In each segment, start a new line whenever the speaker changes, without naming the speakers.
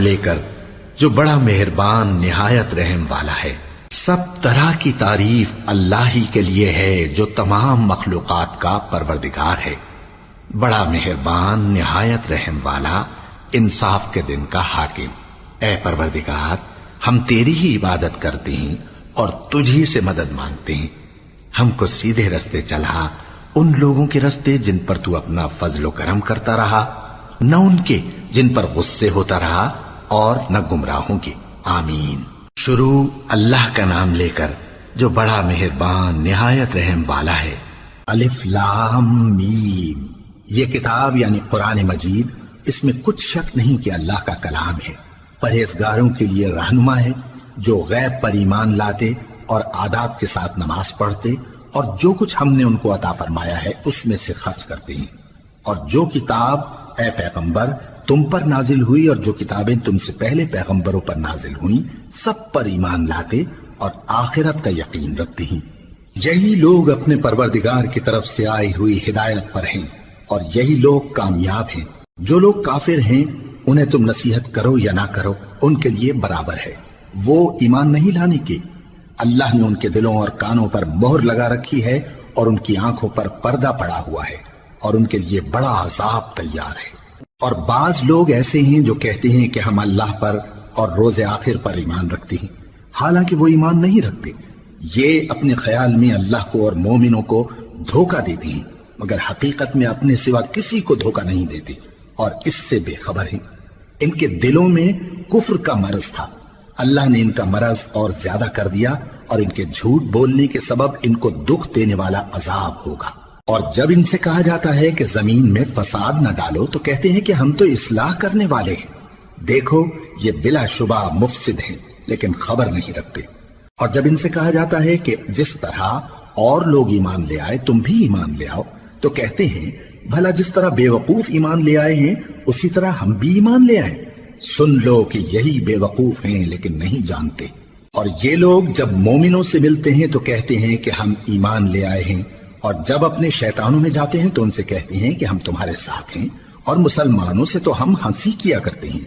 لے کر جو بڑا مہربان نہایت رحم والا ہے۔ سب طرح کی تعریف اللہ ہی کے لیے ہے جو تمام مخلوقات کا پروردگار ہے، بڑا مہربان نہایت رحم والا، انصاف کے دن کا حاکم۔ اے پروردگار، ہم تیری ہی عبادت کرتے ہیں اور تجھی سے مدد مانگتے ہیں۔ ہم کو سیدھے رستے چلا، ان لوگوں کے رستے جن پر تو اپنا فضل و کرم کرتا رہا، نہ ان کے جن پر غصے ہوتا رہا، اور نہ گمراہوں کے۔ آمین۔ شروع اللہ کا نام لے کر جو بڑا مہربان نہایت رحم والا ہے۔ الف لام میم۔ یہ کتاب یعنی قرآن مجید، اس میں کچھ شک نہیں کہ اللہ کا کلام ہے، پرہیزگاروں کے لیے رہنما ہے، جو غیب پر ایمان لاتے اور آداب کے ساتھ نماز پڑھتے اور جو کچھ ہم نے ان کو عطا فرمایا ہے اس میں سے خرچ کرتے ہیں، اور جو کتاب اے پیغمبر تم پر نازل ہوئی اور جو کتابیں تم سے پہلے پیغمبروں پر نازل ہوئیں سب پر ایمان لاتے اور آخرت کا یقین رکھتے ہیں۔ یہی لوگ اپنے پروردگار کی طرف سے آئی ہوئی ہدایت پر ہیں اور یہی لوگ کامیاب ہیں۔ جو لوگ کافر ہیں انہیں تم نصیحت کرو یا نہ کرو ان کے لیے برابر ہے، وہ ایمان نہیں لانے کے۔ اللہ نے ان کے دلوں اور کانوں پر مہر لگا رکھی ہے اور ان کی آنکھوں پر پردہ پڑا ہوا ہے اور ان کے لیے بڑا عذاب تیار ہے۔ اور بعض لوگ ایسے ہیں جو کہتے ہیں کہ ہم اللہ پر اور روز آخر پر ایمان رکھتے ہیں، حالانکہ وہ ایمان نہیں رکھتے۔ یہ اپنے خیال میں اللہ کو اور مومنوں کو دھوکہ دیتے ہیں، مگر حقیقت میں اپنے سوا کسی کو دھوکہ نہیں دیتے اور اس سے بے خبر ہیں۔ ان کے دلوں میں کفر کا مرض تھا، اللہ نے ان کا مرض اور زیادہ کر دیا اور ان کے جھوٹ بولنے کے سبب ان کو دکھ دینے والا عذاب ہوگا۔ اور جب ان سے کہا جاتا ہے کہ زمین میں فساد نہ ڈالو تو کہتے ہیں کہ ہم تو اصلاح کرنے والے ہیں۔ دیکھو یہ بلا شبہ مفسد ہیں لیکن خبر نہیں رکھتے۔ اور جب ان سے کہا جاتا ہے کہ جس طرح اور لوگ ایمان لے آئے تم بھی ایمان لے آؤ تو کہتے ہیں بھلا جس طرح بے وقوف ایمان لے آئے ہیں اسی طرح ہم بھی ایمان لے آئیں۔ سن لو کہ یہی بے وقوف ہیں لیکن نہیں جانتے۔ اور یہ لوگ جب مومنوں سے ملتے ہیں تو کہتے ہیں کہ ہم ایمان لے آئے ہیں، اور جب اپنے شیطانوں میں جاتے ہیں تو ان سے کہتے ہیں کہ ہم تمہارے ساتھ ہیں، اور مسلمانوں سے تو ہم ہنسی کیا کرتے ہیں۔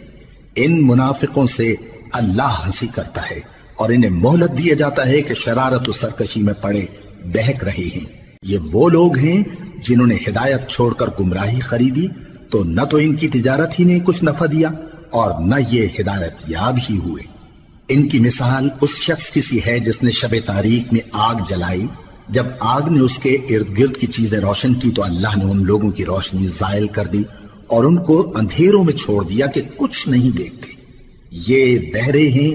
ان منافقوں سے اللہ ہنسی کرتا ہے اور انہیں مہلت دیا جاتا ہے کہ شرارت و سرکشی میں پڑے بہک رہے ہیں۔ یہ وہ لوگ ہیں جنہوں نے ہدایت چھوڑ کر گمراہی خریدی، تو نہ تو ان کی تجارت ہی نے کچھ نفع دیا اور نہ یہ ہدایت یاب ہی ہوئے۔ ان کی مثال اس شخص کی سی ہے جس نے شب تاریک میں آگ جلائی، جب آگ نے اس کے ارد گرد کی چیزیں روشن کی تو اللہ نے ان لوگوں کی روشنی زائل کر دی اور ان کو اندھیروں میں چھوڑ دیا کہ کچھ نہیں دیکھتے۔ یہ بہرے ہیں،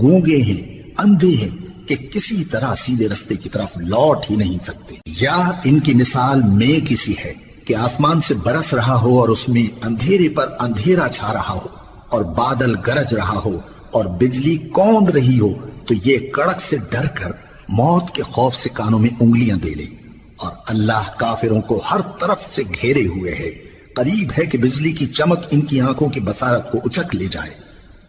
گونگے ہیں، اندھے ہیں کہ کسی طرح سیدھے رستے کی طرف لوٹ ہی نہیں سکتے۔ یا ان کی مثال میں کسی ہے کہ آسمان سے برس رہا ہو اور اس میں اندھیرے پر اندھیرا چھا رہا ہو اور بادل گرج رہا ہو اور بجلی کوند رہی ہو، تو یہ کڑک سے ڈر کر موت کے خوف سے کانوں میں انگلیاں دے لے۔ اور اللہ کافروں کو ہر طرف سے گھیرے ہوئے ہے، قریب ہے کہ بجلی کی چمک ان کی آنکھوں کی بصارت کو اچک لے جائے۔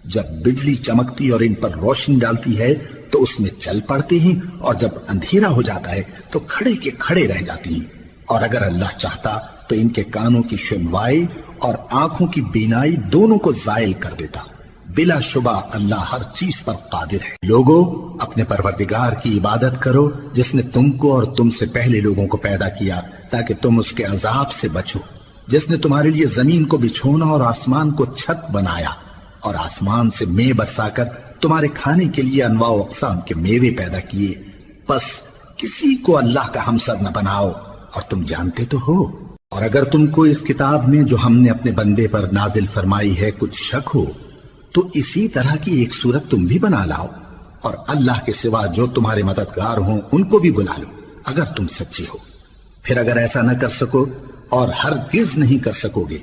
جب بجلی چمکتی اور ان پر روشنی ڈالتی ہے تو اس میں چل پڑتے ہیں، اور جب اندھیرا ہو جاتا ہے تو کھڑے کے کھڑے رہ جاتی ہیں۔ اور اگر اللہ چاہتا تو ان کے کانوں کی سنوائی اور آنکھوں کی بینائی دونوں کو زائل کر دیتا۔ بلا شبہ اللہ ہر چیز پر قادر ہے۔ لوگو اپنے پروردگار کی عبادت کرو جس نے تم کو اور تم سے پہلے لوگوں کو پیدا کیا تاکہ تم اس کے عذاب سے بچو، جس نے تمہارے لیے زمین کو بچھونا اور آسمان کو چھت بنایا، اور آسمان سے مے برسا کر تمہارے کھانے کے لیے انواع و اقسام کے میوے پیدا کیے۔ بس کسی کو اللہ کا ہمسر نہ بناؤ، اور تم جانتے تو ہو۔ اور اگر تم کو اس کتاب میں جو ہم نے اپنے بندے پر نازل فرمائی ہے کچھ شک ہو تو اسی طرح کی ایک صورت تم بھی بنا لاؤ، اور اللہ کے سوا جو تمہارے مددگار ہوں ان کو بھی بلا لو اگر تم سچے ہو۔ پھر اگر ایسا نہ کر سکو اور ہرگز نہیں کر سکو گے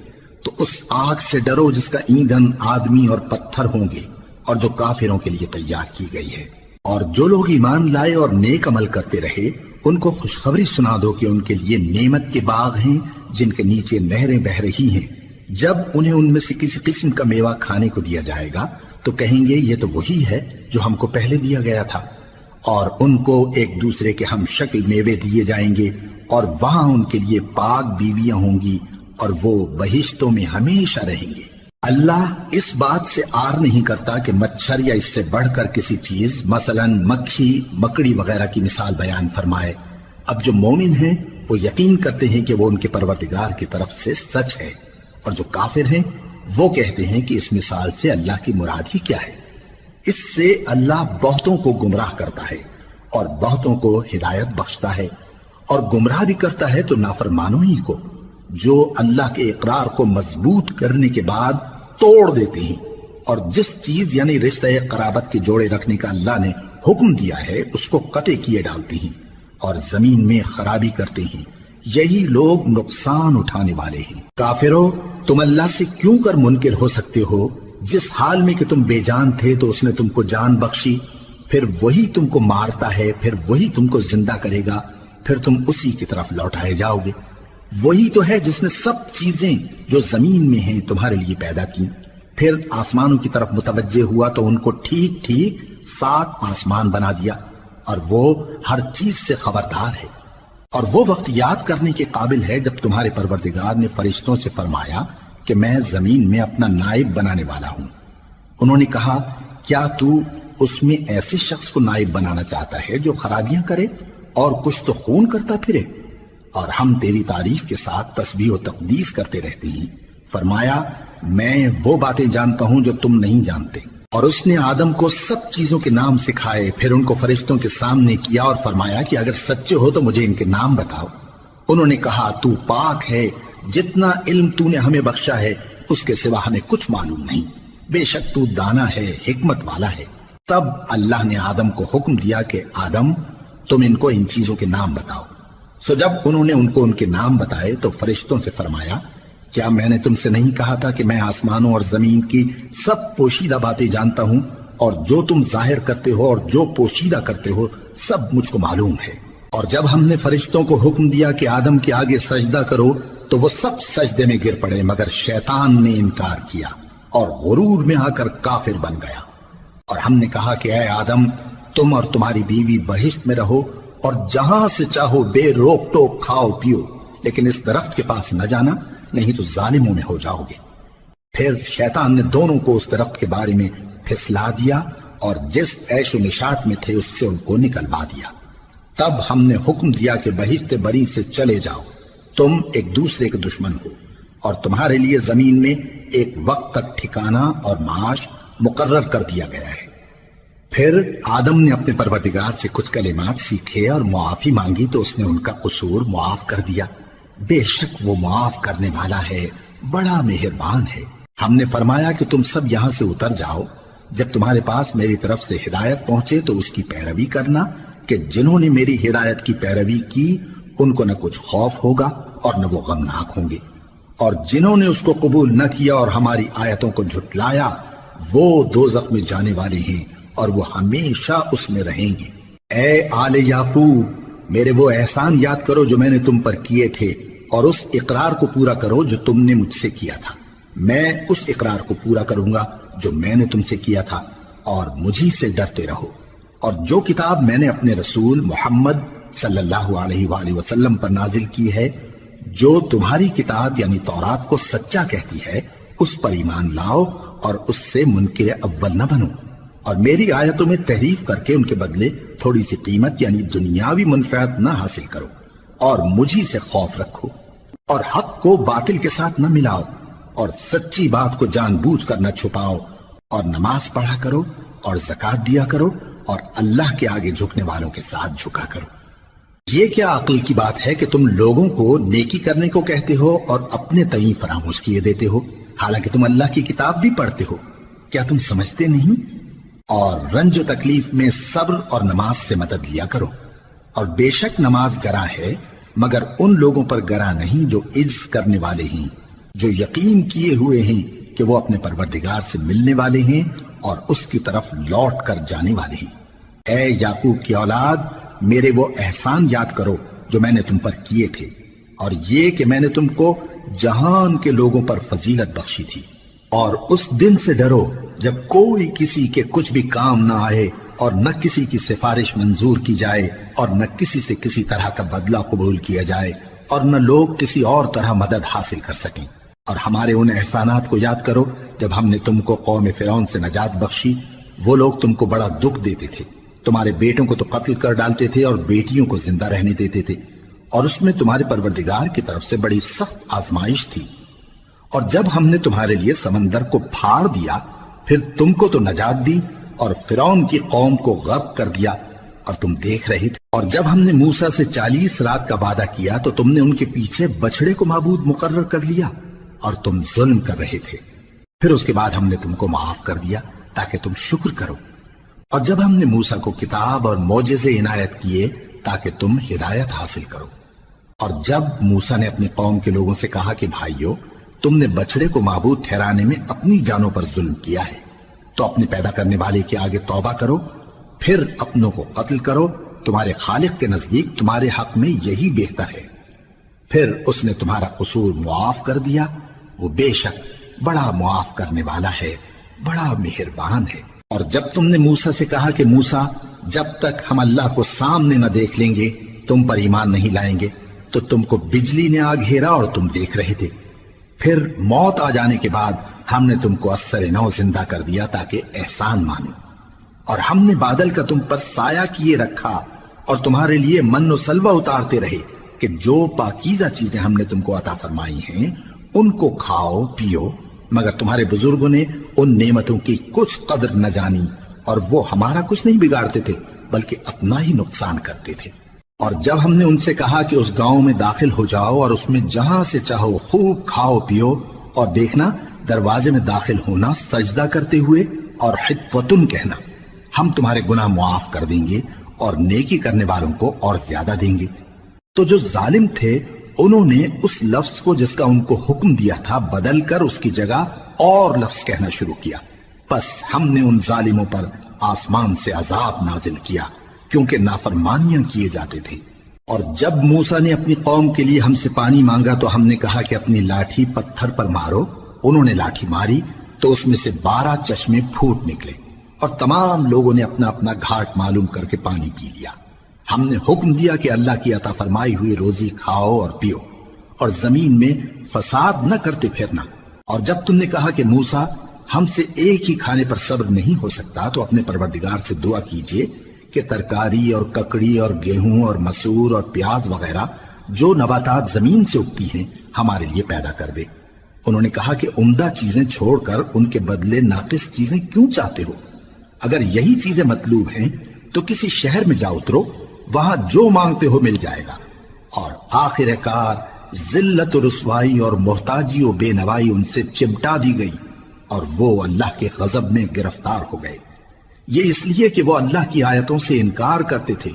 تو اس آگ سے ڈرو جس کا ایندھن آدمی اور پتھر ہوں گے اور جو کافروں کے لیے تیار کی گئی ہے۔ اور جو لوگ ایمان لائے اور نیک عمل کرتے رہے ان کو خوشخبری سنا دو کہ ان کے لیے نعمت کے باغ ہیں جن کے نیچے نہریں بہہ رہی ہیں۔ جب انہیں ان میں سے کسی قسم کا میوہ کھانے کو دیا جائے گا تو کہیں گے یہ تو وہی ہے جو ہم کو پہلے دیا گیا تھا، اور ان کو ایک دوسرے کے ہم شکل میوے دیے جائیں گے، اور وہاں ان کے لیے پاک بیویاں ہوں گی اور وہ بہشتوں میں ہمیشہ رہیں گے۔ اللہ اس بات سے آر نہیں کرتا کہ مچھر یا اس سے بڑھ کر کسی چیز مثلاً مکھی مکڑی وغیرہ کی مثال بیان فرمائے۔ اب جو مومن ہیں وہ یقین کرتے ہیں کہ وہ ان کے پروردگار کی طرف سے سچ ہے، اور جو کافر ہیں وہ کہتے ہیں کہ اس مثال سے اللہ کی مراد ہی کیا ہے۔ اس سے اللہ بہتوں کو گمراہ کرتا ہے اور بہتوں کو ہدایت بخشتا ہے، اور گمراہ بھی کرتا ہے تو نافرمانوں ہی کو، جو اللہ کے اقرار کو مضبوط کرنے کے بعد توڑ دیتے ہیں، اور جس چیز یعنی رشتہ قرابت کے جوڑے رکھنے کا اللہ نے حکم دیا ہے اس کو قطع کیے ڈالتے ہیں اور زمین میں خرابی کرتے ہیں۔ یہی لوگ نقصان اٹھانے والے ہیں۔ کافرو، تم اللہ سے کیوں کر منکر ہو سکتے ہو؟ جس حال میں کہ تم بے جان تھے تو اس نے تم کو جان بخشی، پھر وہی تم کو مارتا ہے، پھر وہی تم کو زندہ کرے گا، پھر تم اسی کی طرف لوٹائے جاؤ گے۔ وہی تو ہے جس نے سب چیزیں جو زمین میں ہیں تمہارے لیے پیدا کی، پھر آسمانوں کی طرف متوجہ ہوا تو ان کو ٹھیک ٹھیک 7 آسمان بنا دیا، اور وہ ہر چیز سے خبردار ہے۔ اور وہ وقت یاد کرنے کے قابل ہے جب تمہارے پروردگار نے فرشتوں سے فرمایا کہ میں زمین میں اپنا نائب بنانے والا ہوں۔ انہوں نے کہا، کیا تو اس میں ایسے شخص کو نائب بنانا چاہتا ہے جو خرابیاں کرے اور کچھ تو خون کرتا پھرے؟ اور ہم تیری تعریف کے ساتھ تسبیح و تقدیس کرتے رہتے ہیں۔ فرمایا، میں وہ باتیں جانتا ہوں جو تم نہیں جانتے۔ اور اس نے آدم کو سب چیزوں کے نام سکھائے، پھر ان کو فرشتوں کے سامنے کیا اور فرمایا کہ اگر سچے ہو تو مجھے ان کے نام بتاؤ۔ انہوں نے کہا، تو پاک ہے، جتنا علم تو نے ہمیں بخشا ہے اس کے سوا ہمیں کچھ معلوم نہیں، بے شک تو دانا ہے، حکمت والا ہے۔ تب اللہ نے آدم کو حکم دیا کہ آدم، تم ان کو ان چیزوں کے نام بتاؤ۔ سو جب انہوں نے ان کو ان کے نام بتائے تو فرشتوں سے فرمایا، کیا میں نے تم سے نہیں کہا تھا کہ میں آسمانوں اور زمین کی سب پوشیدہ باتیں جانتا ہوں، اور جو تم ظاہر کرتے ہو اور جو پوشیدہ کرتے ہو سب مجھ کو معلوم ہے۔ اور جب ہم نے فرشتوں کو حکم دیا کہ آدم کے آگے سجدہ کرو تو وہ سب سجدے میں گر پڑے مگر شیطان نے انکار کیا اور غرور میں آ کر کافر بن گیا۔ اور ہم نے کہا کہ اے آدم، تم اور تمہاری بیوی بہشت میں رہو اور جہاں سے چاہو بے روک ٹوک کھاؤ پیو، لیکن اس درخت کے پاس نہ جانا، نہیں تو ظالموں میں ہو جاؤ گے۔ پھر شیطان نے دونوں کو اس درخت کے بارے میں پھسلا دیا اور جس عیش و نشاط میں تھے اس سے ان کو نکلوا دیا۔ تب ہم نے حکم دیا کہ بہشت بری سے چلے جاؤ، تم ایک دوسرے کے دشمن ہو، اور تمہارے لیے زمین میں ایک وقت تک ٹھکانہ اور معاش مقرر کر دیا گیا ہے۔ پھر آدم نے اپنے پروردگار سے کچھ کلمات سیکھے اور معافی مانگی تو اس نے ان کا قصور معاف کر دیا۔ بے شک وہ معاف کرنے والا ہے، بڑا مہربان ہے۔ ہم نے فرمایا کہ تم سب یہاں سے اتر جاؤ، جب تمہارے پاس میری طرف سے ہدایت پہنچے تو اس کی پیروی کرنا، کہ جنہوں نے میری ہدایت کی پیروی کی ان کو نہ کچھ خوف ہوگا اور نہ وہ غمناک ہوں گے، اور جنہوں نے اس کو قبول نہ کیا اور ہماری آیتوں کو جھٹلایا وہ دوزخ میں جانے والے ہیں اور وہ ہمیشہ اس میں رہیں گے۔ اے آل یعقوب، میرے وہ احسان یاد کرو جو میں نے تم پر کیے تھے، اور اس اقرار کو پورا کرو جو تم نے مجھ سے کیا تھا۔ میں اس اقرار کو پورا کروں گا جو میں نے تم سے کیا تھا، اور مجھی سے ڈرتے رہو۔ اور جو کتاب میں نے اپنے رسول محمد صلی اللہ علیہ وآلہ وسلم پر نازل کی ہے، جو تمہاری کتاب یعنی تورات کو سچا کہتی ہے، اس پر ایمان لاؤ اور اس سے منکر اول نہ بنو، اور میری آیتوں میں تحریف کر کے ان کے بدلے تھوڑی سی قیمت یعنی دنیاوی منفعت نہ حاصل کرو، اور مجھی سے خوف رکھو، اور حق کو باطل کے ساتھ نہ ملاؤ، اور سچی بات کو جان بوجھ کر نہ چھپاؤ، اور نماز پڑھا کرو اور زکوٰۃ دیا کرو، اور اللہ کے آگے جھکنے والوں کے ساتھ جھکا کرو۔ یہ کیا عقل کی بات ہے کہ تم لوگوں کو نیکی کرنے کو کہتے ہو اور اپنے تئیں فراموش کیے دیتے ہو، حالانکہ تم اللہ کی کتاب بھی پڑھتے ہو؟ کیا تم سمجھتے نہیں؟ اور رنج و تکلیف میں صبر اور نماز سے مدد لیا کرو، اور بے شک نماز گراں ہے مگر ان لوگوں پر گراں نہیں جو عجز کرنے والے ہیں، جو یقین کیے ہوئے ہیں کہ وہ اپنے پروردگار سے ملنے والے ہیں اور اس کی طرف لوٹ کر جانے والے ہیں۔ اے یعقوب کی اولاد، میرے وہ احسان یاد کرو جو میں نے تم پر کیے تھے، اور یہ کہ میں نے تم کو جہان کے لوگوں پر فضیلت بخشی تھی۔ اور اس دن سے ڈرو جب کوئی کسی کے کچھ بھی کام نہ آئے، اور نہ کسی کی سفارش منظور کی جائے، اور نہ کسی سے کسی طرح کا بدلہ قبول کیا جائے، اور نہ لوگ کسی اور طرح مدد حاصل کر سکیں۔ اور ہمارے ان احسانات کو یاد کرو جب ہم نے تم کو قوم فرعون سے نجات بخشی۔ وہ لوگ تم کو بڑا دکھ دیتے تھے، تمہارے بیٹوں کو تو قتل کر ڈالتے تھے اور بیٹیوں کو زندہ رہنے دیتے تھے، اور اس میں تمہارے پروردگار کی طرف سے بڑی سخت آزمائش تھی۔ اور جب ہم نے تمہارے لیے سمندر کو پھاڑ دیا، پھر تم کو تو نجات دی اور فرعون کی قوم کو غرق کر دیا، اور تم دیکھ رہے تھے۔ اور جب ہم نے موسیٰ سے 40 رات کا وعدہ کیا تو تم نے ان کے پیچھے بچڑے کو معبود مقرر کر لیا اور تم ظلم کر رہے تھے۔ پھر اس کے بعد ہم نے تم کو معاف کر دیا تاکہ تم شکر کرو۔ اور جب ہم نے موسیٰ کو کتاب اور معجزے عنایت کیے تاکہ تم ہدایت حاصل کرو۔ اور جب موسیٰ نے اپنی قوم کے لوگوں سے کہا کہ بھائیو، تم نے بچڑے کو معبود ٹھہرانے میں اپنی جانوں پر ظلم کیا ہے، تو اپنے پیدا کرنے والے کے آگے توبہ کرو، پھر اپنوں کو قتل کرو، تمہارے خالق کے نزدیک تمہارے حق میں یہی بہتر ہے۔ پھر اس نے تمہارا قصور معاف کر دیا، وہ بے شک بڑا معاف کرنے والا ہے، بڑا مہربان ہے۔ اور جب تم نے موسیٰ سے کہا کہ موسیٰ، جب تک ہم اللہ کو سامنے نہ دیکھ لیں گے تم پر ایمان نہیں لائیں گے، تو تم کو بجلی نے آ گھیرا اور تم دیکھ رہے تھے۔ پھر موت آ جانے کے بعد ہم نے تم کو اثر نو زندہ کر دیا تاکہ احسان مانو۔ اور ہم نے بادل کا تم پر سایہ کیے رکھا اور تمہارے لیے من و سلوہ اتارتے رہے کہ جو پاکیزہ چیزیں ہم نے تم کو عطا فرمائی ہیں ان کو کھاؤ پیو، مگر تمہارے بزرگوں نے ان نعمتوں کی کچھ قدر نہ جانی، اور وہ ہمارا کچھ نہیں بگاڑتے تھے بلکہ اپنا ہی نقصان کرتے تھے۔ اور جب ہم نے ان سے کہا کہ اس گاؤں میں داخل ہو جاؤ اور اس میں جہاں سے چاہو خوب کھاؤ پیو، اور دیکھنا دروازے میں داخل ہونا سجدہ کرتے ہوئے اور حطوتن کہنا، ہم تمہارے گناہ معاف کر دیں گے اور نیکی کرنے والوں کو اور زیادہ دیں گے۔ تو جو ظالم تھے انہوں نے اس لفظ کو جس کا ان کو حکم دیا تھا بدل کر اس کی جگہ اور لفظ کہنا شروع کیا، پس ہم نے ان ظالموں پر آسمان سے عذاب نازل کیا کیونکہ نافرمانیاں کیے جاتے تھے۔ اور جب موسیٰ نے اپنی قوم کے لیے ہم سے پانی مانگا تو ہم نے کہا کہ اپنی لاٹھی پتھر پر مارو۔ انہوں نے لاٹھی ماری تو اس میں سے 12 چشمے پھوٹ نکلے، اور تمام لوگوں نے اپنا اپنا گھاٹ معلوم کر کے پانی پی لیا۔ ہم نے حکم دیا کہ اللہ کی عطا فرمائی ہوئی روزی کھاؤ اور پیو، اور زمین میں فساد نہ کرتے پھرنا۔ اور جب تم نے کہا کہ موسیٰ، ہم سے ایک ہی کھانے پر صبر نہیں ہو سکتا، تو اپنے پروردگار سے دعا کیجئے کہ ترکاری اور ککڑی اور گیہوں اور مسور اور پیاز وغیرہ جو نباتات زمین سے اگتی ہیں ہمارے لیے پیدا کر دے۔ انہوں نے کہا کہ عمدہ چیزیں چھوڑ کر ان کے بدلے ناقص چیزیں کیوں چاہتے ہو؟ اگر یہی چیزیں مطلوب ہیں تو کسی شہر میں جا اترو، وہاں جو مانگتے ہو مل جائے گا۔ اور آخر کار ذلت و رسوائی اور محتاجی و بے نوائی ان سے چمٹا دی گئی، اور وہ اللہ کے غضب میں گرفتار ہو گئے۔ یہ اس لیے کہ وہ اللہ کی آیتوں سے انکار کرتے تھے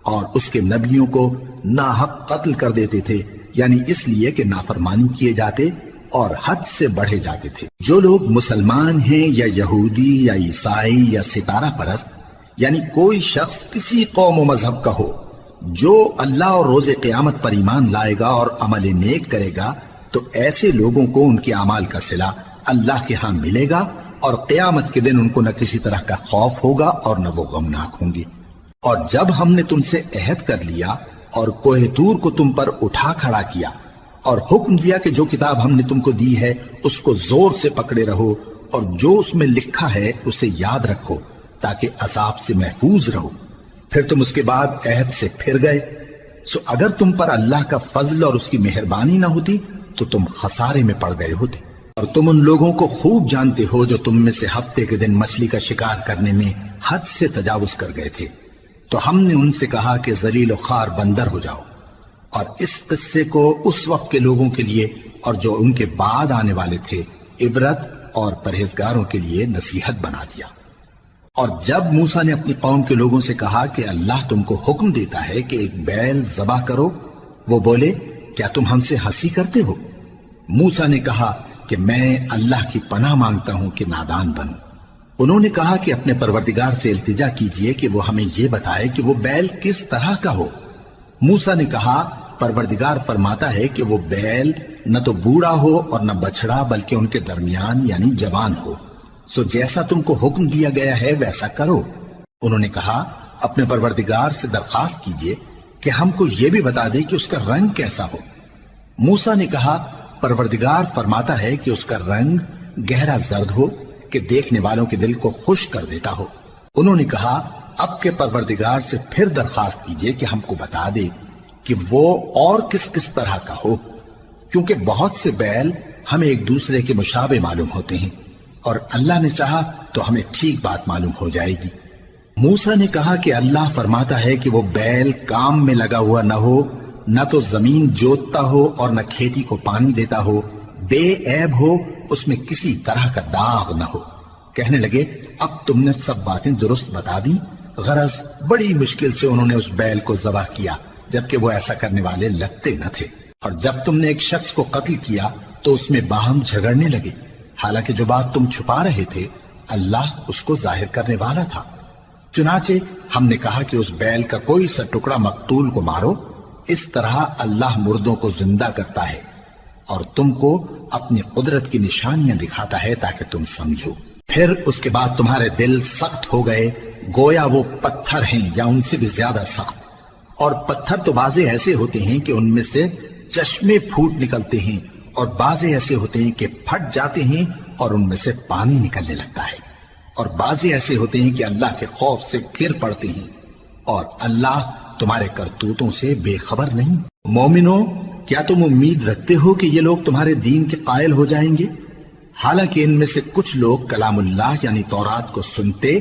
اور اس کے نبیوں کو ناحق قتل کر دیتے تھے، یعنی اس لیے کہ نافرمانی کیے جاتے اور حد سے بڑھے جاتے تھے۔ جو لوگ مسلمان ہیں یا یہودی یا عیسائی یا ستارہ پرست، یعنی کوئی شخص کسی قوم و مذہب کا ہو، جو اللہ اور روز قیامت پر ایمان لائے گا اور عمل نیک کرے گا، تو ایسے لوگوں کو ان کے اعمال کا صلہ اللہ کے ہاں ملے گا، اور قیامت کے دن ان کو نہ کسی طرح کا خوف ہوگا اور نہ وہ غمناک ہوں گے۔ اور جب ہم نے تم سے عہد کر لیا اور کوہ طور کو تم پر اٹھا کھڑا کیا اور حکم دیا کہ جو کتاب ہم نے تم کو دی ہے اس کو زور سے پکڑے رہو، اور جو اس میں لکھا ہے اسے یاد رکھو تاکہ عذاب سے محفوظ رہو، پھر تم اس کے بعد عہد سے پھر گئے، سو اگر تم پر اللہ کا فضل اور اس کی مہربانی نہ ہوتی تو تم خسارے میں پڑ گئے ہوتے۔ اور تم ان لوگوں کو خوب جانتے ہو جو تم میں سے ہفتے کے دن مچھلی کا شکار کرنے میں حد سے تجاوز کر گئے تھے، تو ہم نے ان سے کہا کہ ذلیل و خوار بندر ہو جاؤ، اور اس قصے کو اس وقت کے لوگوں کے لیے اور جو ان کے بعد آنے والے تھے عبرت اور پرہیزگاروں کے لیے نصیحت بنا دیا۔ اور جب موسیٰ نے اپنی قوم کے لوگوں سے کہا کہ اللہ تم کو حکم دیتا ہے کہ ایک بیل ذبح کرو، وہ بولے کیا تم ہم سے ہنسی کرتے ہو؟ موسیٰ نے کہا کہ میں اللہ کی پناہ مانگتا ہوں کہ نادان بنوں۔ انہوں نے کہا کہ اپنے پروردگار سے التجا کیجئے کہ وہ ہمیں یہ بتائے کہ وہ بیل کس طرح کا ہو۔ موسیٰ نے کہا پروردگار فرماتا ہے کہ وہ بیل نہ تو بوڑھا ہو اور نہ بچڑا بلکہ ان کے درمیان یعنی جوان ہو، سو جیسا تم کو حکم دیا گیا ہے ویسا کرو۔ انہوں نے کہا اپنے پروردگار سے درخواست کیجئے کہ ہم کو یہ بھی بتا دے کہ اس کا رنگ کیسا ہو۔ موسیٰ نے کہا پروردگار فرماتا ہے کہ اس کا رنگ گہرا زرد ہو کہ دیکھنے والوں کے دل کو خوش کر دیتا ہو۔ انہوں نے کہا اب کے پروردگار سے پھر درخواست کیجئے کہ ہم کو بتا دے کہ وہ اور کس کس طرح کا ہو، کیونکہ بہت سے بیل ہمیں ایک دوسرے کے مشابہ معلوم ہوتے ہیں، اور اللہ نے چاہا تو ہمیں ٹھیک بات معلوم ہو جائے گی۔ موسیٰ نے کہا کہ اللہ فرماتا ہے کہ وہ بیل کام میں لگا ہوا نہ ہو، نہ تو زمین جوتتا ہو اور نہ کھیتی کو پانی دیتا ہو، بے عیب ہو، اس میں کسی طرح کا داغ نہ ہو۔ کہنے لگے اب تم نے سب باتیں درست بتا دی، غرض بڑی مشکل سے انہوں نے اس بیل کو ذبح کیا، جبکہ وہ ایسا کرنے والے لگتے نہ تھے۔ اور جب تم نے ایک شخص کو قتل کیا تو اس میں باہم جھگڑنے لگے، حالانکہ جو بات تم چھپا رہے تھے اللہ اس کو ظاہر کرنے والا تھا۔ چنانچہ ہم نے کہا کہ اس بیل کا کوئی سا ٹکڑا مقتول کو مارو، اس طرح اللہ مردوں کو زندہ کرتا ہے اور تم کو اپنی قدرت کی نشانیاں دکھاتا ہے تاکہ تم سمجھو۔ پھر اس کے بعد تمہارے دل سخت ہو گئے گویا وہ پتھر ہیں یا ان سے بھی زیادہ سخت، اور پتھر تو بعضے ایسے ہوتے ہیں کہ ان میں سے چشمے پھوٹ نکلتے ہیں، اور بعضے ایسے ہوتے ہیں کہ پھٹ جاتے ہیں اور ان میں سے پانی نکلنے لگتا ہے، اور بعضے ایسے ہوتے ہیں کہ اللہ کے خوف سے گر پڑتے ہیں، اور اللہ تمہارے کرتوتوں سے بے خبر نہیں۔ مومنو، کیا تم امید رکھتے ہو کہ یہ لوگ تمہارے دین کے قائل ہو جائیں گے؟ حالانکہ ان میں سے کچھ لوگ کلام اللہ یعنی تورات کو سنتے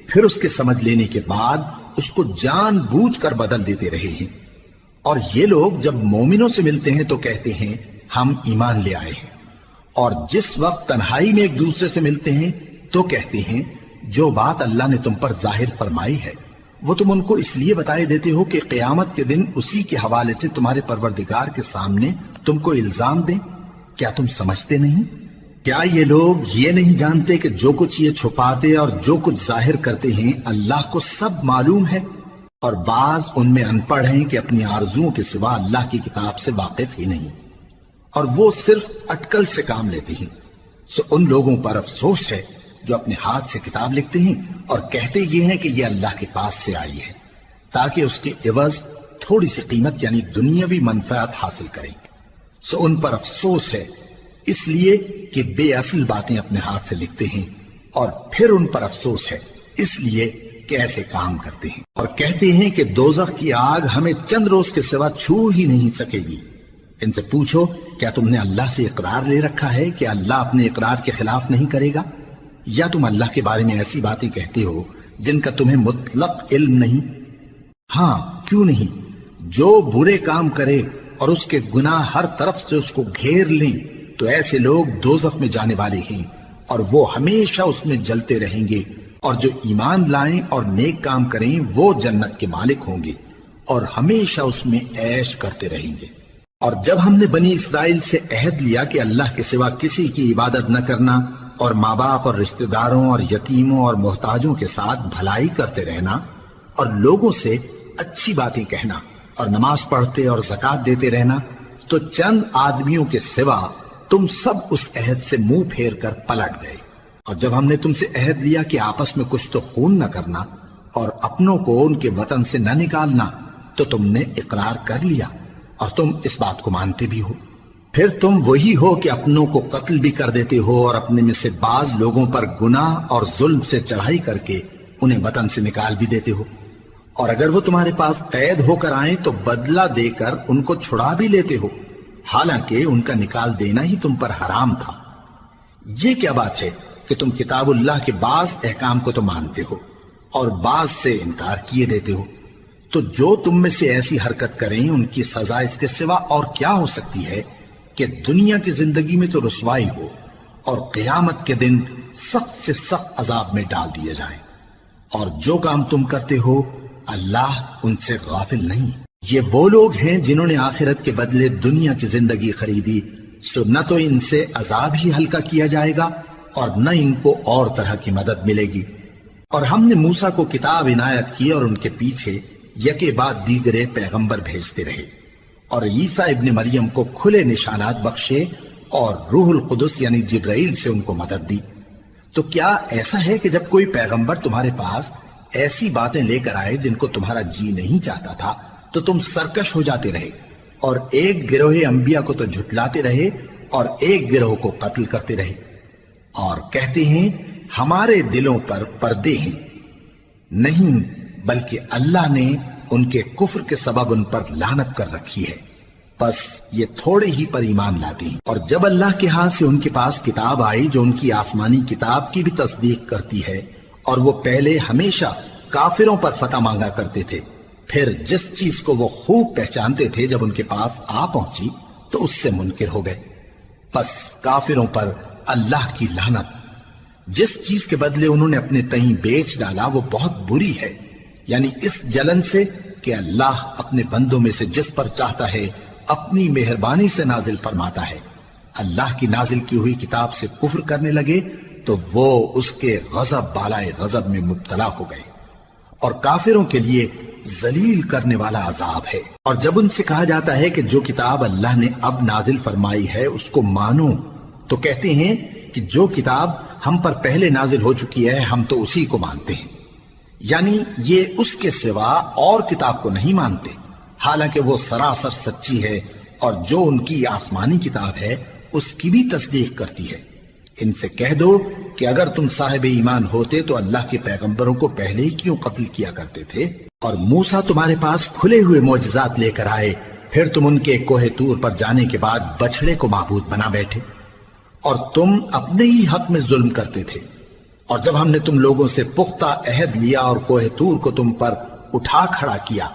پھر اس کے سمجھ لینے کے بعد اس کو جان بوجھ کر بدل دیتے رہے ہیں، اور یہ لوگ جب مومنوں سے ملتے ہیں تو کہتے ہیں ہم ایمان لے آئے ہیں، اور جس وقت تنہائی میں ایک دوسرے سے ملتے ہیں تو کہتے ہیں جو بات اللہ نے تم پر ظاہر فرمائی ہے وہ تم ان کو اس لیے بتائے دیتے ہو کہ قیامت کے دن اسی کے حوالے سے تمہارے پروردگار کے سامنے تم کو الزام دیں۔ کیا تم سمجھتے نہیں؟ کیا یہ لوگ یہ نہیں جانتے کہ جو کچھ یہ چھپاتے اور جو کچھ ظاہر کرتے ہیں اللہ کو سب معلوم ہے؟ اور بعض ان میں ان پڑھ ہیں کہ اپنی آرزوؤں کے سوا اللہ کی کتاب سے واقف ہی نہیں، اور وہ صرف اٹکل سے کام لیتے ہیں۔ سو ان لوگوں پر افسوس ہے جو اپنے ہاتھ سے کتاب لکھتے ہیں اور کہتے یہ ہیں کہ یہ اللہ کے پاس سے آئی ہے تاکہ اس کے عوض تھوڑی سی قیمت یعنی دنیاوی منفعت حاصل کریں۔ سو ان پر افسوس ہے اس لیے کہ بے اصل باتیں اپنے ہاتھ سے لکھتے ہیں، اور پھر ان پر افسوس ہے اس لیے کہ ایسے کام کرتے ہیں، اور کہتے ہیں کہ دوزخ کی آگ ہمیں چند روز کے سوا چھو ہی نہیں سکے گی۔ ان سے پوچھو کیا تم نے اللہ سے اقرار لے رکھا ہے کہ اللہ اپنے اقرار کے خلاف نہیں کرے گا، یا تم اللہ کے بارے میں ایسی باتیں کہتے ہو جن کا تمہیں مطلق علم نہیں؟ ہاں کیوں نہیں، جو برے کام کرے اور اس کے گناہ ہر طرف سے اس کو گھیر لیں تو ایسے لوگ دوزخ میں جانے والے ہیں اور وہ ہمیشہ اس میں جلتے رہیں گے، اور جو ایمان لائیں اور نیک کام کریں وہ جنت کے مالک ہوں گے اور ہمیشہ اس میں عیش کرتے رہیں گے۔ اور جب ہم نے بنی اسرائیل سے عہد لیا کہ اللہ کے سوا کسی کی عبادت نہ کرنا اور ماں باپ اور رشتہ داروں اور یتیموں اور محتاجوں کے ساتھ بھلائی کرتے رہنا اور لوگوں سے اچھی باتیں کہنا اور نماز پڑھتے اور زکوٰۃ دیتے رہنا، تو چند آدمیوں کے سوا تم سب اس عہد سے منہ پھیر کر پلٹ گئے۔ اور جب ہم نے تم سے عہد لیا کہ آپس میں کچھ تو خون نہ کرنا اور اپنوں کو ان کے وطن سے نہ نکالنا، تو تم نے اقرار کر لیا اور تم اس بات کو مانتے بھی ہو۔ پھر تم وہی ہو کہ اپنوں کو قتل بھی کر دیتے ہو اور اپنے میں سے بعض لوگوں پر گناہ اور ظلم سے چڑھائی کر کے انہیں وطن سے نکال بھی دیتے ہو، اور اگر وہ تمہارے پاس قید ہو کر آئیں تو بدلہ دے کر ان کو چھڑا بھی لیتے ہو، حالانکہ ان کا نکال دینا ہی تم پر حرام تھا۔ یہ کیا بات ہے کہ تم کتاب اللہ کے بعض احکام کو تو مانتے ہو اور بعض سے انکار کیے دیتے ہو؟ تو جو تم میں سے ایسی حرکت کریں ان کی سزا اس کے سوا اور کیا ہو سکتی ہے کہ دنیا کی زندگی میں تو رسوائی ہو اور قیامت کے دن سخت سے سخت عذاب میں ڈال دیے جائیں۔ اور جو کام تم کرتے ہو اللہ ان سے غافل نہیں۔ یہ وہ لوگ ہیں جنہوں نے آخرت کے بدلے دنیا کی زندگی خریدی، سو نہ تو ان سے عذاب ہی ہلکا کیا جائے گا اور نہ ان کو اور طرح کی مدد ملے گی۔ اور ہم نے موسیٰ کو کتاب عنایت کی اور ان کے پیچھے یکے بعد دیگرے پیغمبر بھیجتے رہے، اور عیسیٰ ابن مریم کو کھلے نشانات بخشے اور روح القدس یعنی جبرائیل سے ان کو مدد دی۔ تو کیا ایسا ہے کہ جب کوئی پیغمبر تمہارے پاس ایسی باتیں لے کر آئے جن کو تمہارا جی نہیں چاہتا تھا تو تم سرکش ہو جاتے رہے، اور ایک گروہ انبیاء کو تو جھٹلاتے رہے اور ایک گروہ کو قتل کرتے رہے، اور کہتے ہیں ہمارے دلوں پر پردے ہیں، نہیں بلکہ اللہ نے ان کے کفر کے سبب ان پر لعنت کر رکھی ہے، بس یہ تھوڑے ہی پر ایمان لاتے ہیں۔ اور جب اللہ کے ہاں سے ان کے پاس کتاب آئی جو ان کی آسمانی کتاب کی بھی تصدیق کرتی ہے، اور وہ پہلے ہمیشہ کافروں پر فتح مانگا کرتے تھے، پھر جس چیز کو وہ خوب پہچانتے تھے جب ان کے پاس آ پہنچی تو اس سے منکر ہو گئے، بس کافروں پر اللہ کی لعنت۔ جس چیز کے بدلے انہوں نے اپنے تئیں بیچ ڈالا وہ بہت بری ہے، یعنی اس جلن سے کہ اللہ اپنے بندوں میں سے جس پر چاہتا ہے اپنی مہربانی سے نازل فرماتا ہے۔ اللہ کی نازل کی ہوئی کتاب سے کفر کرنے لگے تو وہ اس کے غضب بالائے غضب میں مبتلا ہو گئے، اور کافروں کے لیے ذلیل کرنے والا عذاب ہے۔ اور جب ان سے کہا جاتا ہے کہ جو کتاب اللہ نے اب نازل فرمائی ہے اس کو مانو، تو کہتے ہیں کہ جو کتاب ہم پر پہلے نازل ہو چکی ہے ہم تو اسی کو مانتے ہیں، یعنی یہ اس کے سوا اور کتاب کو نہیں مانتے، حالانکہ وہ سراسر سچی ہے، اور جو ان کی آسمانی کتاب ہے اس کی بھی تصدیق کرتی ہے۔ ان سے کہہ دو کہ اگر تم صاحب ایمان ہوتے تو اللہ کے پیغمبروں کو پہلے ہی کیوں قتل کیا کرتے تھے؟ اور موسیٰ تمہارے پاس کھلے ہوئے معجزات لے کر آئے، پھر تم ان کے کوہ طور پر جانے کے بعد بچڑے کو معبود بنا بیٹھے، اور تم اپنے ہی حق میں ظلم کرتے تھے۔ اور جب ہم نے تم لوگوں سے پختہ عہد لیا اور کوہ طور کو تم پر اٹھا کھڑا کیا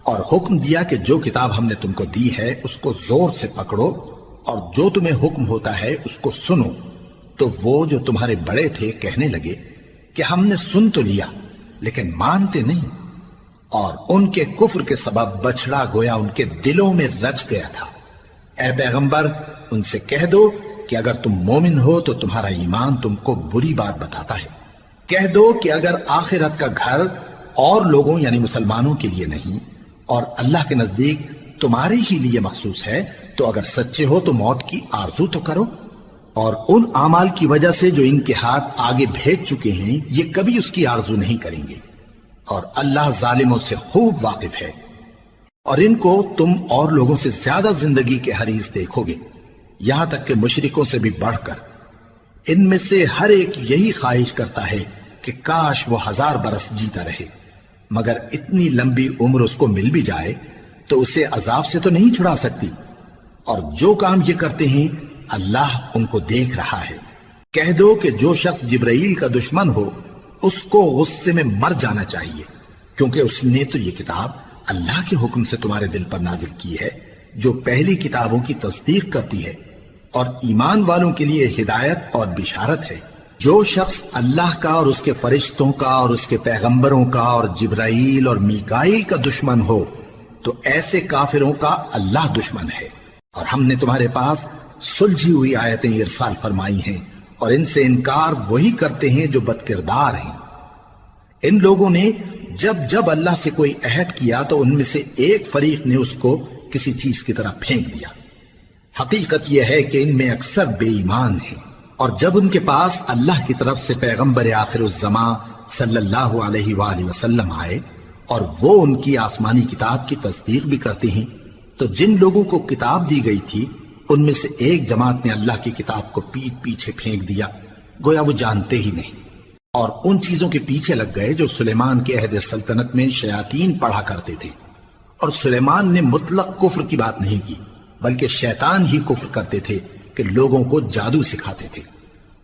اور حکم دیا کہ جو کتاب ہم نے تم کو دی ہے اس کو زور سے پکڑو اور جو تمہیں حکم ہوتا ہے اس کو سنو، تو وہ جو تمہارے بڑے تھے کہنے لگے کہ ہم نے سن تو لیا لیکن مانتے نہیں، اور ان کے کفر کے سبب بچڑا گویا ان کے دلوں میں رچ گیا تھا۔ اے پیغمبر ان سے کہہ دو کہ اگر تم مومن ہو تو تمہارا ایمان تم کو بری بات بتاتا ہے۔ کہہ دو کہ اگر آخرت کا گھر اور لوگوں یعنی مسلمانوں کے لیے نہیں اور اللہ کے نزدیک تمہارے ہی لیے مخصوص ہے تو اگر سچے ہو تو موت کی آرزو تو کرو، اور ان اعمال کی وجہ سے جو ان کے ہاتھ آگے بھیج چکے ہیں یہ کبھی اس کی آرزو نہیں کریں گے، اور اللہ ظالموں سے خوب واقف ہے۔ اور ان کو تم اور لوگوں سے زیادہ زندگی کے حریص دیکھو گے، یہاں تک کہ مشرکوں سے بھی بڑھ کر۔ ان میں سے ہر ایک یہی خواہش کرتا ہے کہ کاش وہ 1000 برس جیتا رہے، مگر اتنی لمبی عمر اس کو مل بھی جائے تو اسے عذاب سے تو نہیں چھڑا سکتی، اور جو کام یہ کرتے ہیں اللہ ان کو دیکھ رہا ہے۔ کہہ دو کہ جو شخص جبرائیل کا دشمن ہو اس کو غصے میں مر جانا چاہیے، کیونکہ اس نے تو یہ کتاب اللہ کے حکم سے تمہارے دل پر نازل کی ہے جو پہلی کتابوں کی تصدیق کرتی ہے، اور ایمان والوں کے لیے ہدایت اور بشارت ہے۔ جو شخص اللہ کا اور اس کے فرشتوں کا اور اس کے پیغمبروں کا اور جبرائیل اور میکائیل کا دشمن ہو تو ایسے کافروں کا اللہ دشمن ہے۔ اور ہم نے تمہارے پاس سلجھی ہوئی آیتیں ارسال فرمائی ہیں، اور ان سے انکار وہی کرتے ہیں جو بد کردار ہیں۔ ان لوگوں نے جب جب اللہ سے کوئی عہد کیا تو ان میں سے ایک فریق نے اس کو کسی چیز کی طرح پھینک دیا۔ حقیقت یہ ہے کہ ان میں اکثر بے ایمان ہیں، اور جب ان کے پاس اللہ کی طرف سے پیغمبر آخر الزمان صلی اللہ علیہ وآلہ وسلم آئے اور وہ ان کی آسمانی کتاب کی تصدیق بھی کرتے ہیں، تو جن لوگوں کو کتاب دی گئی تھی ان میں سے ایک جماعت نے اللہ کی کتاب کو پیٹ پیچھے پھینک دیا، گویا وہ جانتے ہی نہیں، اور ان چیزوں کے پیچھے لگ گئے جو سلیمان کے عہد سلطنت میں شیاطین پڑھا کرتے تھے۔ اور سلیمان نے مطلق کفر کی بات نہیں کی، بلکہ شیطان ہی کفر کرتے تھے کہ لوگوں کو جادو سکھاتے تھے،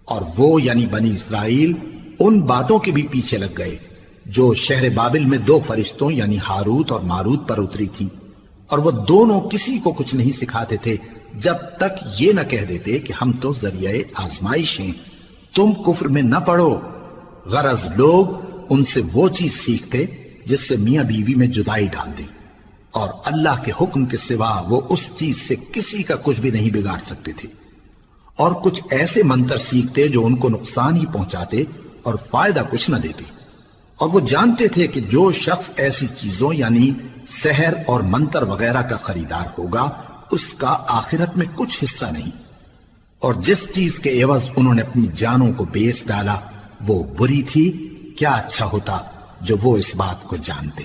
اور وہ یعنی بنی اسرائیل ان باتوں کے بھی پیچھے لگ گئے جو شہر بابل میں 2 فرشتوں یعنی ہاروت اور ماروت پر اتری تھی، اور وہ دونوں کسی کو کچھ نہیں سکھاتے تھے جب تک یہ نہ کہہ دیتے کہ ہم تو ذریعہ آزمائش ہیں، تم کفر میں نہ پڑو۔ غرض لوگ ان سے وہ چیز سیکھتے جس سے میاں بیوی میں جدائی ڈال دیں، اور اللہ کے حکم کے سوا وہ اس چیز سے کسی کا کچھ بھی نہیں بگاڑ سکتے تھے، اور کچھ ایسے منتر سیکھتے جو ان کو نقصان ہی پہنچاتے اور فائدہ کچھ نہ دیتے، اور وہ جانتے تھے کہ جو شخص ایسی چیزوں یعنی سحر اور منتر وغیرہ کا خریدار ہوگا اس کا آخرت میں کچھ حصہ نہیں، اور جس چیز کے عوض انہوں نے اپنی جانوں کو بیچ ڈالا وہ بری تھی، کیا اچھا ہوتا جو وہ اس بات کو جانتے۔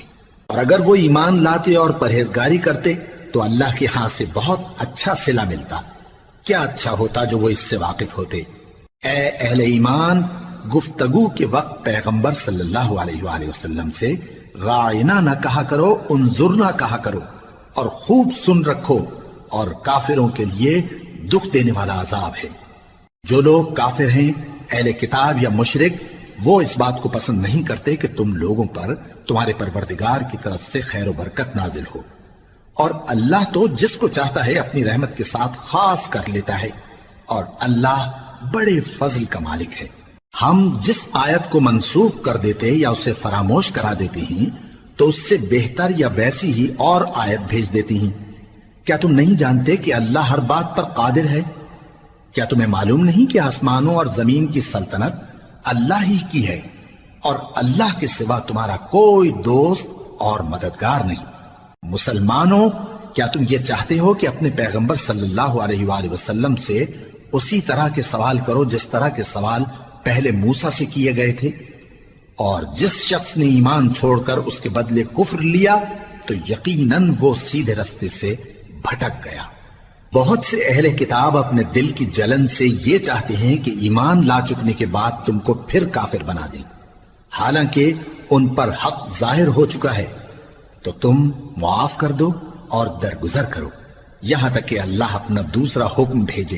اور اگر وہ ایمان لاتے اور پرہیزگاری کرتے تو اللہ کے ہاں سے بہت اچھا صلہ ملتا، کیا اچھا ہوتا جو وہ اس سے واقف ہوتے۔ اے اہل ایمان، گفتگو کے وقت پیغمبر صلی اللہ علیہ وآلہ وسلم سے رائنا نہ کہا کرو، انظرنا کہا کرو، اور خوب سن رکھو، اور کافروں کے لیے دکھ دینے والا عذاب ہے۔ جو لوگ کافر ہیں، اہل کتاب یا مشرک، وہ اس بات کو پسند نہیں کرتے کہ تم لوگوں پر تمہارے پروردگار کی طرف سے خیر و برکت نازل ہو، اور اللہ تو جس کو چاہتا ہے اپنی رحمت کے ساتھ خاص کر لیتا ہے، اور اللہ بڑے فضل کا مالک ہے۔ ہم جس آیت کو منسوخ کر دیتے یا اسے فراموش کرا دیتے ہیں تو اس سے بہتر یا ویسی ہی اور آیت بھیج دیتی ہیں۔ کیا تم نہیں جانتے کہ اللہ ہر بات پر قادر ہے؟ کیا تمہیں معلوم نہیں کہ آسمانوں اور زمین کی سلطنت اللہ ہی کی ہے، اور اللہ کے سوا تمہارا کوئی دوست اور مددگار نہیں؟ مسلمانوں، کیا تم یہ چاہتے ہو کہ اپنے پیغمبر صلی اللہ علیہ وآلہ وسلم سے اسی طرح کے سوال کرو جس طرح کے سوال پہلے موسیٰ سے کیے گئے تھے؟ اور جس شخص نے ایمان چھوڑ کر اس کے بدلے کفر لیا تو یقیناً وہ سیدھے رستے سے بھٹک گیا۔ بہت سے اہل کتاب اپنے دل کی جلن سے یہ چاہتے ہیں کہ ایمان لا چکنے کے بعد تم کو پھر کافر بنا دیں، حالانکہ ان پر حق ظاہر ہو چکا ہے۔ تو تم معاف کر دو اور درگزر کرو یہاں تک کہ اللہ اپنا دوسرا حکم بھیجے۔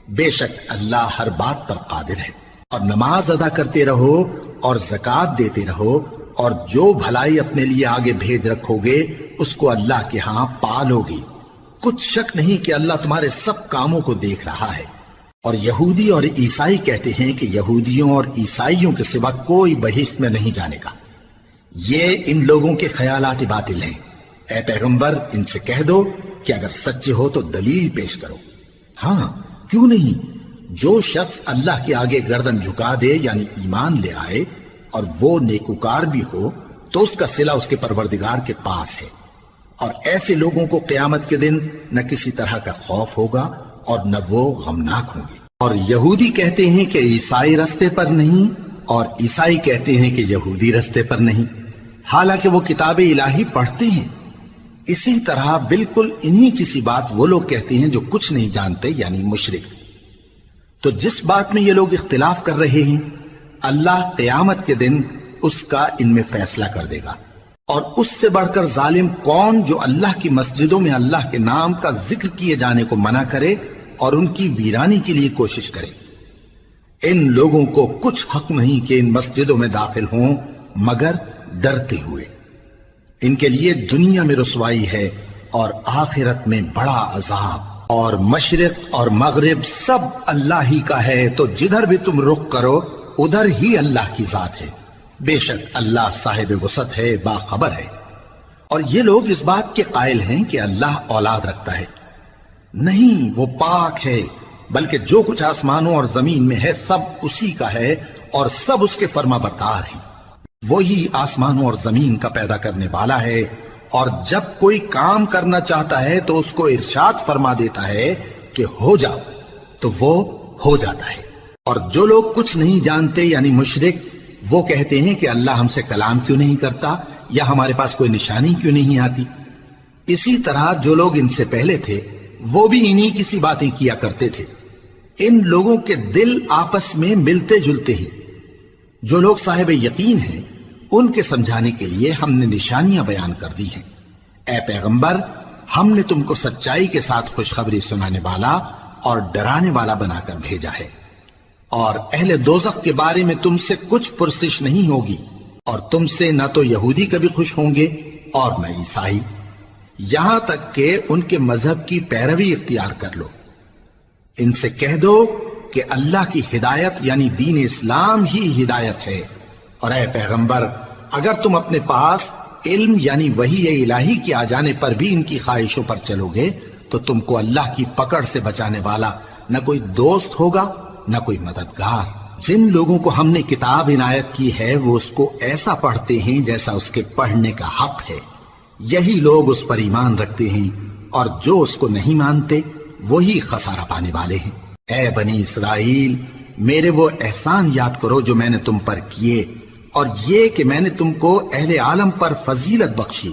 بے شک اللہ ہر بات پر قادر ہے۔ اور نماز ادا کرتے رہو اور زکوٰۃ دیتے رہو، اور جو بھلائی اپنے لیے آگے بھیج رکھو گے اس کو اللہ کے ہاں پالو گے۔ کچھ شک نہیں کہ اللہ تمہارے سب کاموں کو دیکھ رہا ہے۔ اور یہودی اور عیسائی کہتے ہیں کہ یہودیوں اور عیسائیوں کے سوا کوئی بہشت میں نہیں جانے کا۔ یہ ان لوگوں کے خیالات باطل ہیں۔ اے پیغمبر، ان سے کہہ دو کہ اگر سچے ہو تو دلیل پیش کرو۔ ہاں، کیوں نہیں؟ جو شخص اللہ کے آگے گردن جھکا دے، یعنی ایمان لے آئے، اور وہ نیکوکار بھی ہو، تو اس کا صلہ اس کے پروردگار کے پاس ہے۔ اور ایسے لوگوں کو قیامت کے دن نہ کسی طرح کا خوف ہوگا اور نہ وہ غمناک ہوں گے۔ اور یہودی کہتے ہیں کہ عیسائی رستے پر نہیں، اور عیسائی کہتے ہیں کہ یہودی رستے پر نہیں، حالانکہ وہ کتاب الہی پڑھتے ہیں۔ اسی طرح بالکل انہی کسی بات وہ لوگ کہتے ہیں جو کچھ نہیں جانتے، یعنی مشرک۔ تو جس بات میں یہ لوگ اختلاف کر رہے ہیں، اللہ قیامت کے دن اس کا ان میں فیصلہ کر دے گا۔ اور اس سے بڑھ کر ظالم کون جو اللہ کی مسجدوں میں اللہ کے نام کا ذکر کیے جانے کو منع کرے اور ان کی ویرانی کے لیے کوشش کرے۔ ان لوگوں کو کچھ حق نہیں کہ ان مسجدوں میں داخل ہوں مگر ڈرتے ہوئے۔ ان کے لیے دنیا میں رسوائی ہے اور آخرت میں بڑا عذاب۔ اور مشرق اور مغرب سب اللہ ہی کا ہے، تو جدھر بھی تم رخ کرو ادھر ہی اللہ کی ذات ہے۔ بے شک اللہ صاحب وسعت ہے، باخبر ہے۔ اور یہ لوگ اس بات کے قائل ہیں کہ اللہ اولاد رکھتا ہے۔ نہیں، وہ پاک ہے، بلکہ جو کچھ آسمانوں اور زمین میں ہے سب اسی کا ہے، اور سب اس کے فرما بردار ہیں۔ وہی آسمانوں اور زمین کا پیدا کرنے والا ہے، اور جب کوئی کام کرنا چاہتا ہے تو اس کو ارشاد فرما دیتا ہے کہ ہو جاؤ، تو وہ ہو جاتا ہے۔ اور جو لوگ کچھ نہیں جانتے یعنی مشرک، وہ کہتے ہیں کہ اللہ ہم سے کلام کیوں نہیں کرتا، یا ہمارے پاس کوئی نشانی کیوں نہیں آتی۔ اسی طرح جو لوگ ان سے پہلے تھے وہ بھی انہی کسی باتیں کیا کرتے تھے۔ ان لوگوں کے دل آپس میں ملتے جلتے ہیں۔ جو لوگ صاحب یقین ہیں ان کے سمجھانے کے لیے ہم نے نشانیاں بیان کر دی ہیں۔ اے پیغمبر، ہم نے تم کو سچائی کے ساتھ خوشخبری سنانے والا اور ڈرانے والا بنا کر بھیجا ہے۔ اور اہل دوزخ کے بارے میں تم سے کچھ پرسش نہیں ہوگی، اور تم سے نہ تو یہودی کبھی خوش ہوں گے اور نہ عیسائی، یہاں تک کہ ان کے مذہب کی پیروی اختیار کر لو۔ ان سے کہہ دو کہ اللہ کی ہدایت یعنی دین اسلام ہی ہدایت ہے۔ اور اے پیغمبر، اگر تم اپنے پاس علم یعنی وحی الہی کے آ جانے پر بھی ان کی خواہشوں پر چلو گے تو تم کو اللہ کی پکڑ سے بچانے والا نہ کوئی دوست ہوگا نہ کوئی مددگار۔ جن لوگوں کو ہم نے کتاب عنایت کی ہے وہ اس کو ایسا پڑھتے ہیں جیسا اس کے پڑھنے کا حق ہے، یہی لوگ اس پر ایمان رکھتے ہیں، اور جو اس کو نہیں مانتے وہی خسارہ پانے والے ہیں۔ اے بنی اسرائیل، میرے وہ احسان یاد کرو جو میں نے تم پر کیے، اور یہ کہ میں نے تم کو اہل عالم پر فضیلت بخشی۔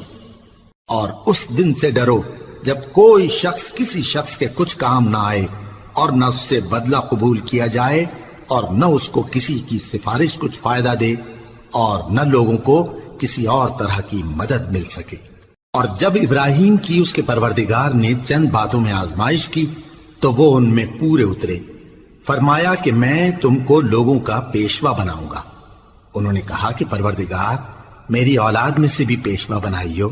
اور اس دن سے ڈرو جب کوئی شخص کسی شخص کے کچھ کام نہ آئے، اور نہ اس سے بدلہ قبول کیا جائے، اور نہ اس کو کسی کی سفارش کچھ فائدہ دے، اور نہ لوگوں کو کسی اور طرح کی مدد مل سکے۔ اور جب ابراہیم کی اس کے پروردگار نے چند باتوں میں آزمائش کی تو وہ ان میں پورے اترے۔ فرمایا کہ میں تم کو لوگوں کا پیشوا بناؤں گا۔ انہوں نے کہا کہ پروردگار میری اولاد میں سے بھی پیشوا بنائیو۔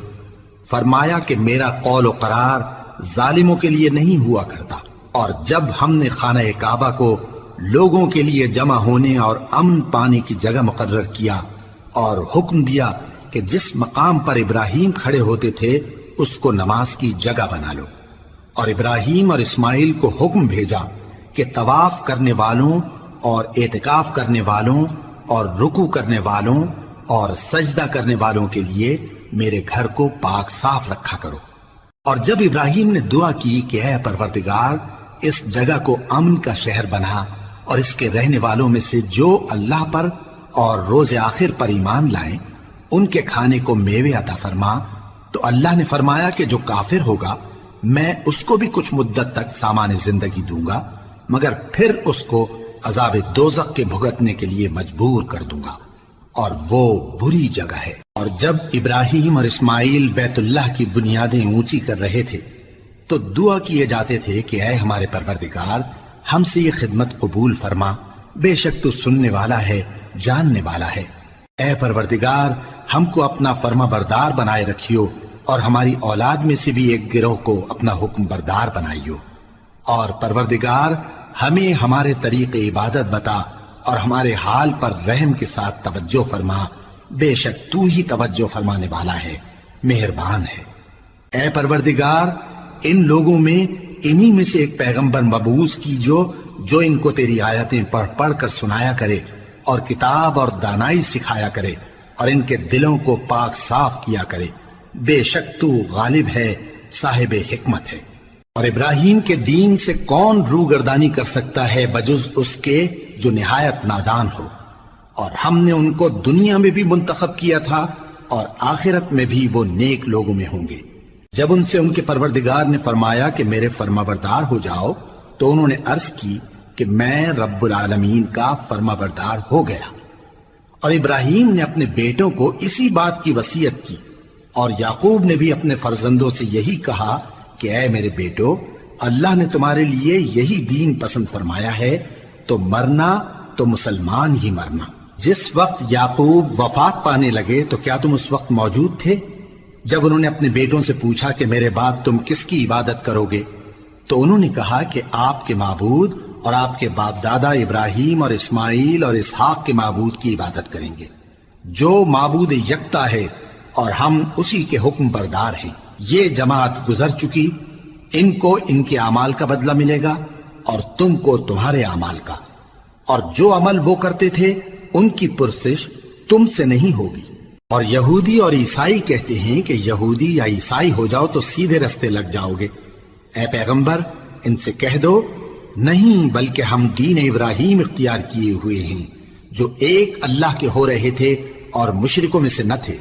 فرمایا کہ میرا قول و قرار ظالموں کے لیے نہیں ہوا کرتا۔ اور جب ہم نے خانہ کعبہ کو لوگوں کے لیے جمع ہونے اور امن پانے کی جگہ مقرر کیا اور حکم دیا کہ جس مقام پر ابراہیم کھڑے ہوتے تھے اس کو نماز کی جگہ بنا لو، اور ابراہیم اور اسماعیل کو حکم بھیجا کہ طواف کرنے والوں اور اعتکاف کرنے والوں اور رکوع کرنے والوں اور سجدہ کرنے والوں کے لیے میرے گھر کو پاک صاف رکھا کرو۔ اور جب ابراہیم نے دعا کی کہ اے پروردگار اس جگہ کو امن کا شہر بنا، اور اس کے رہنے والوں میں سے جو اللہ پر اور روز آخر پر ایمان لائیں ان کے کھانے کو میوے عطا فرما، تو اللہ نے فرمایا کہ جو کافر ہوگا میں اس کو بھی کچھ مدت تک سامان زندگی دوں گا، مگر پھر اس کو عذاب دوزخ کے بھگتنے کے لیے مجبور کر دوں گا، اور وہ بری جگہ ہے۔ اور جب ابراہیم اور اسماعیل بیت اللہ کی بنیادیں اونچی کر رہے تھے تو دعا کیے جاتے تھے کہ اے ہمارے پروردگار ہم سے یہ خدمت قبول فرما، بے شک تو سننے والا ہے، جاننے والا ہے۔ اے پروردگار ہم کو اپنا فرما بردار بنائے رکھیو، اور ہماری اولاد میں سے بھی ایک گروہ کو اپنا حکم بردار بنائیو، اور پروردگار ہمیں ہمارے طریق عبادت بتا اور ہمارے حال پر رحم کے ساتھ توجہ فرما، بے شک تو ہی توجہ فرمانے والا ہے، مہربان ہے۔ اے پروردگار ان لوگوں میں انہی میں سے ایک پیغمبر مبعوث کیجو جو ان کو تیری آیتیں پڑھ پڑھ کر سنایا کرے اور کتاب اور دانائی سکھایا کرے اور ان کے دلوں کو پاک صاف کیا کرے، بے شک تو غالب ہے، صاحب حکمت ہے۔ اور ابراہیم کے دین سے کون روگردانی کر سکتا ہے بجز اس کے جو نہایت نادان ہو، اور ہم نے ان کو دنیا میں بھی منتخب کیا تھا اور آخرت میں بھی وہ نیک لوگوں میں ہوں گے۔ جب ان سے ان کے پروردگار نے فرمایا کہ میرے فرما بردار ہو جاؤ تو انہوں نے عرض کی کہ میں رب العالمین کا فرما بردار ہو گیا۔ اور ابراہیم نے اپنے بیٹوں کو اسی بات کی وصیت کی، اور یعقوب نے بھی اپنے فرزندوں سے یہی کہا کہ اے میرے بیٹو، اللہ نے تمہارے لیے یہی دین پسند فرمایا ہے، تو مرنا تو مسلمان ہی مرنا۔ جس وقت یعقوب وفات پانے لگے تو کیا تم اس وقت موجود تھے جب انہوں نے اپنے بیٹوں سے پوچھا کہ میرے بعد تم کس کی عبادت کرو گے؟ تو انہوں نے کہا کہ آپ کے معبود اور آپ کے باپ دادا ابراہیم اور اسماعیل اور اسحاق کے معبود کی عبادت کریں گے، جو معبود یکتا ہے اور ہم اسی کے حکم بردار ہیں۔ یہ جماعت گزر چکی، ان کو ان کے اعمال کا بدلہ ملے گا اور تم کو تمہارے اعمال کا، اور جو عمل وہ کرتے تھے ان کی پرسش تم سے نہیں ہوگی۔ اور یہودی اور عیسائی کہتے ہیں کہ یہودی یا عیسائی ہو جاؤ تو سیدھے رستے لگ جاؤ گے۔ اے پیغمبر ان سے کہہ دو نہیں، بلکہ ہم دین ابراہیم اختیار کیے ہوئے ہیں جو ایک اللہ کے ہو رہے تھے اور مشرکوں میں سے نہ تھے۔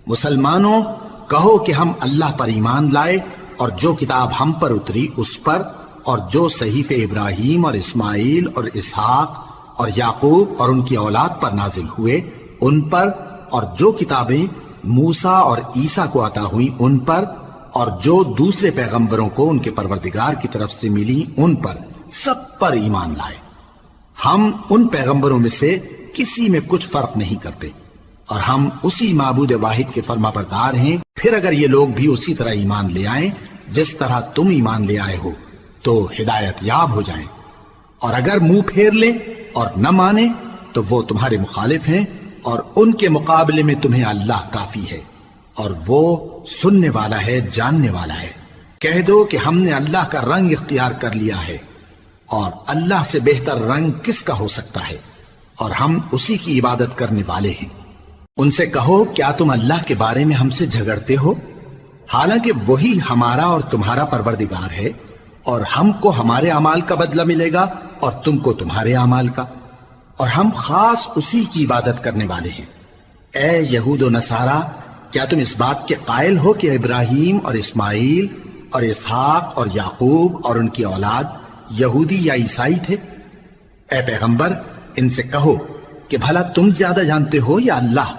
مسلمانوں کہو کہ ہم اللہ پر ایمان لائے اور جو کتاب ہم پر اتری اس پر، اور جو صحیفے ابراہیم اور اسماعیل اور اسحاق اور یعقوب اور ان کی اولاد پر نازل ہوئے ان پر، اور جو کتابیں موسیٰ اور عیسیٰ کو عطا ہوئیں ان پر، اور جو دوسرے پیغمبروں کو ان کے پروردگار کی طرف سے ملی ان پر، سب پر ایمان لائے۔ ہم ان پیغمبروں میں سے کسی میں کچھ فرق نہیں کرتے، اور ہم اسی معبود واحد کے فرما بردار ہیں۔ پھر اگر یہ لوگ بھی اسی طرح ایمان لے آئیں جس طرح تم ایمان لے آئے ہو تو ہدایت یاب ہو جائیں، اور اگر منہ پھیر لیں اور نہ مانیں تو وہ تمہارے مخالف ہیں، اور ان کے مقابلے میں تمہیں اللہ کافی ہے، اور وہ سننے والا ہے، جاننے والا ہے۔ کہہ دو کہ ہم نے اللہ کا رنگ اختیار کر لیا ہے، اور اللہ سے بہتر رنگ کس کا ہو سکتا ہے، اور ہم اسی کی عبادت کرنے والے ہیں۔ ان سے کہو کیا تم اللہ کے بارے میں ہم سے جھگڑتے ہو، حالانکہ وہی ہمارا اور تمہارا پروردگار ہے، اور ہم کو ہمارے اعمال کا بدلہ ملے گا اور تم کو تمہارے اعمال کا، اور ہم خاص اسی کی عبادت کرنے والے ہیں۔ اے یہود و نصارا، کیا تم اس بات کے قائل ہو کہ ابراہیم اور اسماعیل اور اسحاق اور یعقوب اور ان کی اولاد یہودی یا عیسائی تھے؟ اے پیغمبر ان سے کہو کہ بھلا تم زیادہ جانتے ہو یا اللہ؟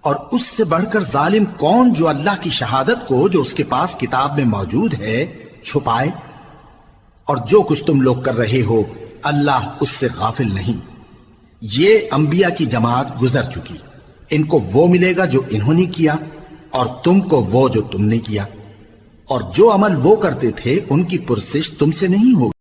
اور اس سے بڑھ کر ظالم کون جو اللہ کی شہادت کو جو اس کے پاس کتاب میں موجود ہے چھپائے؟ اور جو کچھ تم لوگ کر رہے ہو اللہ اس سے غافل نہیں۔ یہ انبیاء کی جماعت گزر چکی، ان کو وہ ملے گا جو انہوں نے کیا اور تم کو وہ جو تم نے کیا، اور جو عمل وہ کرتے تھے ان کی پرسش تم سے نہیں ہوگی۔